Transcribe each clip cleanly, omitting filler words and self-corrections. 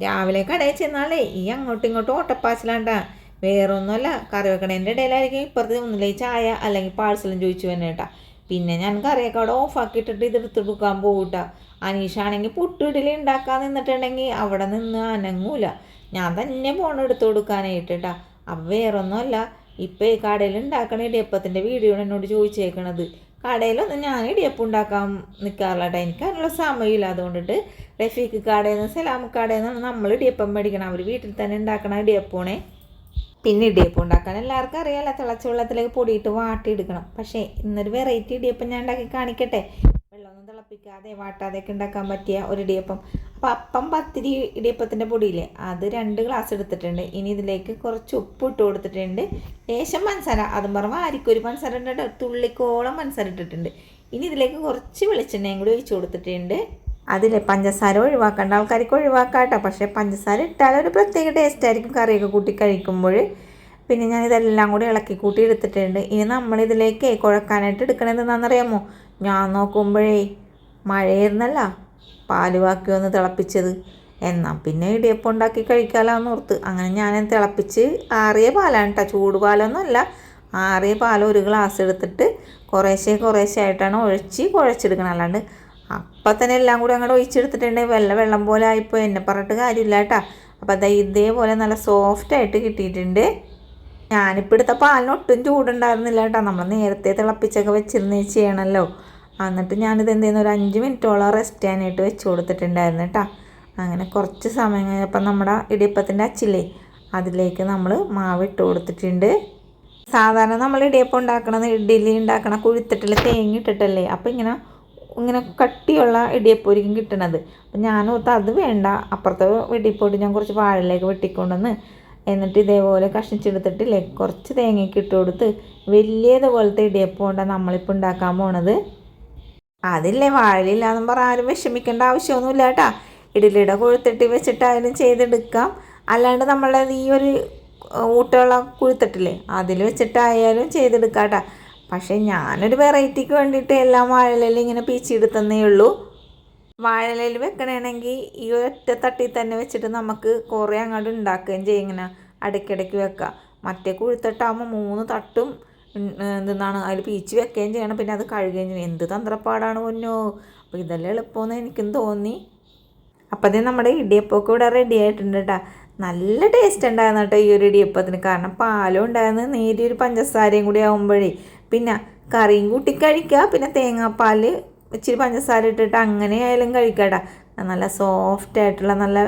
രാവിലെ കടയിൽ ചെന്നാലേ ഈ അങ്ങോട്ടും ഇങ്ങോട്ടും ഓട്ടപ്പാച്ചിലാണ്ടാ. വേറൊന്നുമല്ല, കറി വെക്കണേൻ്റെ ഇടയിലായിരിക്കും ഇപ്പുറത്ത് ഒന്നില്ലേ ചായ അല്ലെങ്കിൽ പാഴ്സലും ചോദിച്ചു തന്നെ കേട്ടാ. പിന്നെ ഞാൻ കറിയൊക്കെ അവിടെ ഓഫാക്കിയിട്ടിട്ട് ഇതെടുത്ത് കൊടുക്കാൻ പോകൂട്ടാ. അനീഷാണെങ്കിൽ പുട്ട് ഇഡലി ഉണ്ടാക്കാൻ നിന്നിട്ടുണ്ടെങ്കിൽ അവിടെ നിന്ന് അനങ്ങൂല. ഞാൻ തന്നെ പോകണം എടുത്തു കൊടുക്കാനായിട്ടാ. അപ്പം വേറൊന്നുമല്ല, ഇപ്പം ഈ കടയിൽ ഉണ്ടാക്കണ ഇടിയപ്പത്തിൻ്റെ വീഡിയോ എന്നോട് ചോദിച്ചേക്കണത്. കടയിലൊന്നും ഞാൻ ഇടിയപ്പം ഉണ്ടാക്കാൻ നിൽക്കാറില്ല കേട്ടോ. എനിക്ക് അതിനുള്ള സമയമില്ല. അതുകൊണ്ടിട്ട് റഫീഖ് കടയിൽ നിന്ന് സലാം കടയിൽ നിന്ന് നമ്മൾ ഇടിയപ്പം മേടിക്കണം. അവർ വീട്ടിൽ തന്നെ ഉണ്ടാക്കണ ഇടിയപ്പമാണേ. പിന്നെ ഇടിയപ്പം ഉണ്ടാക്കാൻ എല്ലാവർക്കും അറിയാമല്ലോ, തിളച്ച വെള്ളത്തിലേക്ക് പൊടിയിട്ട് വാട്ടിയെടുക്കണം. പക്ഷേ ഇന്നൊരു വെറൈറ്റി ഇടിയപ്പം ഞാൻ ഉണ്ടാക്കി കാണിക്കട്ടെ. വെള്ളമൊന്നും തിളപ്പിക്കാതെ വാട്ടാതെയൊക്കെ ഉണ്ടാക്കാൻ പറ്റിയ ഒരു ഇടിയപ്പം. അപ്പോൾ അപ്പം പത്തിരി ഇടിയപ്പത്തിൻ്റെ പൊടിയില്ലേ, അത് 2 ഗ്ലാസ് എടുത്തിട്ടുണ്ട്. ഇനി ഇതിലേക്ക് കുറച്ച് ഉപ്പ് ഇട്ട് കൊടുത്തിട്ടുണ്ട്. ലേശം പഞ്ചസാര, അതും പറഞ്ഞാൽ ആരിക്കൊരു പഞ്ചസാര ഉണ്ട്, തുള്ളിക്കോളം പഞ്ചസാര ഇട്ടിട്ടുണ്ട്. ഇനി ഇതിലേക്ക് കുറച്ച് വെളിച്ചെണ്ണയും കൂടി ഒഴിച്ചു കൊടുത്തിട്ടുണ്ട്. അതിലെ പഞ്ചസാര ഒഴിവാക്കേണ്ട ആൾക്കാർക്ക് ഒഴിവാക്കാട്ടോ. പക്ഷേ പഞ്ചസാര ഇട്ടാൽ ഒരു പ്രത്യേക ടേസ്റ്റ് ആയിരിക്കും കറിയൊക്കെ കൂട്ടി കഴിക്കുമ്പോൾ. പിന്നെ ഞാൻ ഇതെല്ലാം കൂടി ഇളക്കി കൂട്ടി എടുത്തിട്ടുണ്ട്. ഇനി നമ്മളിതിലേക്ക് കുഴക്കാനായിട്ട് എടുക്കണത് എന്താണെന്നറിയാമോ? ഞാൻ നോക്കുമ്പോഴേ മഴയായിരുന്നല്ല പാല് ബാക്കി ഒന്ന് തിളപ്പിച്ചത്. എന്നാൽ പിന്നെ ഇടിയപ്പം ഉണ്ടാക്കി കഴിക്കാമെന്ന് ഓർത്ത് അങ്ങനെ ഞാൻ തിളപ്പിച്ച് ആറിയ പാലാണ് കേട്ടോ, ചൂട് പാലൊന്നുമല്ല, ആറിയ പാൽ 1 ഗ്ലാസ് എടുത്തിട്ട് കുറേശ്ശെ ആയിട്ടാണ് കുഴച്ചെടുക്കണം. അല്ലാണ്ട് അപ്പം തന്നെ എല്ലാം കൂടി അങ്ങോട്ട് ഒഴിച്ചെടുത്തിട്ടുണ്ടെങ്കിൽ വെള്ളം പോലെ ആയിപ്പോൾ എന്നെ പറഞ്ഞിട്ട് കാര്യമില്ല കേട്ടോ. അപ്പോൾ അത് ഇതേപോലെ നല്ല സോഫ്റ്റായിട്ട് കിട്ടിയിട്ടുണ്ട്. ഞാനിപ്പോൾ എടുത്ത പാലിന് ഒട്ടും ചൂടുണ്ടായിരുന്നില്ല കേട്ടോ. നമ്മൾ നേരത്തെ തിളപ്പിച്ചൊക്കെ വെച്ചിരുന്നേ ചെയ്യണമല്ലോ. എന്നിട്ട് ഞാനിത് എന്ത് ചെയ്യുന്നു, ഒരു 5 മിനിറ്റോളം റെസ്റ്റ് ചെയ്യാനായിട്ട് വെച്ച് കൊടുത്തിട്ടുണ്ടായിരുന്നു കേട്ടോ. അങ്ങനെ കുറച്ച് സമയം കഴിഞ്ഞപ്പോൾ നമ്മുടെ ഇടിയപ്പത്തിൻ്റെ അച്ചില്ലേ, അതിലേക്ക് നമ്മൾ മാവ് ഇട്ട് കൊടുത്തിട്ടുണ്ട്. സാധാരണ നമ്മൾ ഇടിയപ്പം ഉണ്ടാക്കണത് ഇഡ്ഡലി ഉണ്ടാക്കണ കുഴിത്തിട്ടിൽ തേങ്ങ ഇട്ടിട്ടല്ലേ. അപ്പോൾ ഇങ്ങനെ കട്ടിയുള്ള ഇടിയപ്പൊരിക്കും കിട്ടണത്. അപ്പം ഞാനോർത്ത് അത് വേണ്ട, അപ്പുറത്തെ ഇടിയപ്പൊടി ഞാൻ കുറച്ച് വാഴയിലേക്ക് വെട്ടിക്കൊണ്ടുവന്ന് എന്നിട്ട് ഇതേപോലെ കഷ്ണിച്ചെടുത്തിട്ടില്ലേ കുറച്ച് തേങ്ങയ്ക്ക് ഇട്ട് കൊടുത്ത് വലിയതുപോലത്തെ ഇടിയപ്പം കൊണ്ടാണ് നമ്മളിപ്പോൾ ഉണ്ടാക്കാൻ പോണത്. അതില്ലേ വാഴയില്ലാന്നും പറഞ്ഞാൽ ആരും വിഷമിക്കേണ്ട ആവശ്യമൊന്നുമില്ല കേട്ടോ. ഇഡലിയുടെ കൊഴുത്തിട്ട് വെച്ചിട്ടായാലും ചെയ്തെടുക്കാം. അല്ലാണ്ട് നമ്മളെ ഈ ഒരു ഊട്ടുള്ള കുഴുത്തിട്ടില്ലേ അതിൽ വെച്ചിട്ടായാലും ചെയ്തെടുക്കാം കേട്ടോ. പക്ഷേ ഞാനൊരു വെറൈറ്റിക്ക് വേണ്ടിയിട്ട് എല്ലാം വാഴയിലയിൽ ഇങ്ങനെ പീച്ചിയെടുത്തന്നേ ഉള്ളൂ. വാഴയിലയിൽ വെക്കണമെങ്കിൽ ഈ ഒറ്റ തട്ടിൽ തന്നെ വെച്ചിട്ട് നമുക്ക് കുറേ അങ്ങോട്ട് ഉണ്ടാക്കുകയും ചെയ്യും. ഇങ്ങനെ ഇടയ്ക്കിടയ്ക്ക് വെക്കാം. മറ്റേ കുഴുത്തട്ടാകുമ്പോൾ 3 തട്ടും എന്താണ് അതിൽ പീച്ച് വെക്കുകയും ചെയ്യണം. പിന്നെ അത് കഴുകുകയും ചെയ്യണം. എന്ത് തന്ത്രപ്പാടാണ് പൊന്നോ. അപ്പോൾ ഇതെല്ലാം എളുപ്പമെന്ന് എനിക്കും തോന്നി. അപ്പോൾ അതേ നമ്മുടെ ഇടിയപ്പമൊക്കെ ഇവിടെ റെഡി ആയിട്ടുണ്ട് കേട്ടോ. നല്ല ടേസ്റ്റ് ഉണ്ടായിരുന്നു കേട്ടോ ഈ ഒരു ഇടിയപ്പത്തിന്. കാരണം പാലും ഉണ്ടായിരുന്നു, നേരിയൊരു പഞ്ചസാരയും കൂടി ആകുമ്പോഴേ. പിന്നെ കറിയും കൂട്ടി കഴിക്കുക, പിന്നെ തേങ്ങാപ്പാൽ ഇച്ചിരി പഞ്ചസാര ഇട്ടിട്ട് അങ്ങനെ ആയാലും കഴിക്കാട്ടാ. നല്ല സോഫ്റ്റ് ആയിട്ടുള്ള നല്ല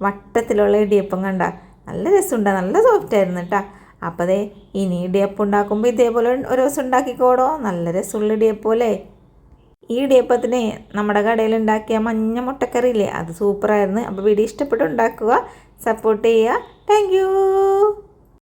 വട്ടത്തിലുള്ള ഇടിയപ്പം കണ്ട നല്ല രസമുണ്ട്, നല്ല സോഫ്റ്റ് ആയിരുന്നു കേട്ടോ. അപ്പോൾ അതേ ഇനി ഇടിയപ്പം ഉണ്ടാക്കുമ്പോൾ ഇതേപോലെ ഒരു ദിവസം ഉണ്ടാക്കിക്കോടോ. നല്ല രസമുള്ള ഇടിയപ്പോലെ. ഈ ഇടിയപ്പത്തിന് നമ്മുടെ കടയിൽ ഉണ്ടാക്കിയ മഞ്ഞ മുട്ടക്കറിയില്ലേ, അത് സൂപ്പറായിരുന്നു. അപ്പോൾ വീഡിയോ ഇഷ്ടപ്പെട്ട് ഉണ്ടാക്കുക, സപ്പോർട്ട് ചെയ്യുക. Thank you.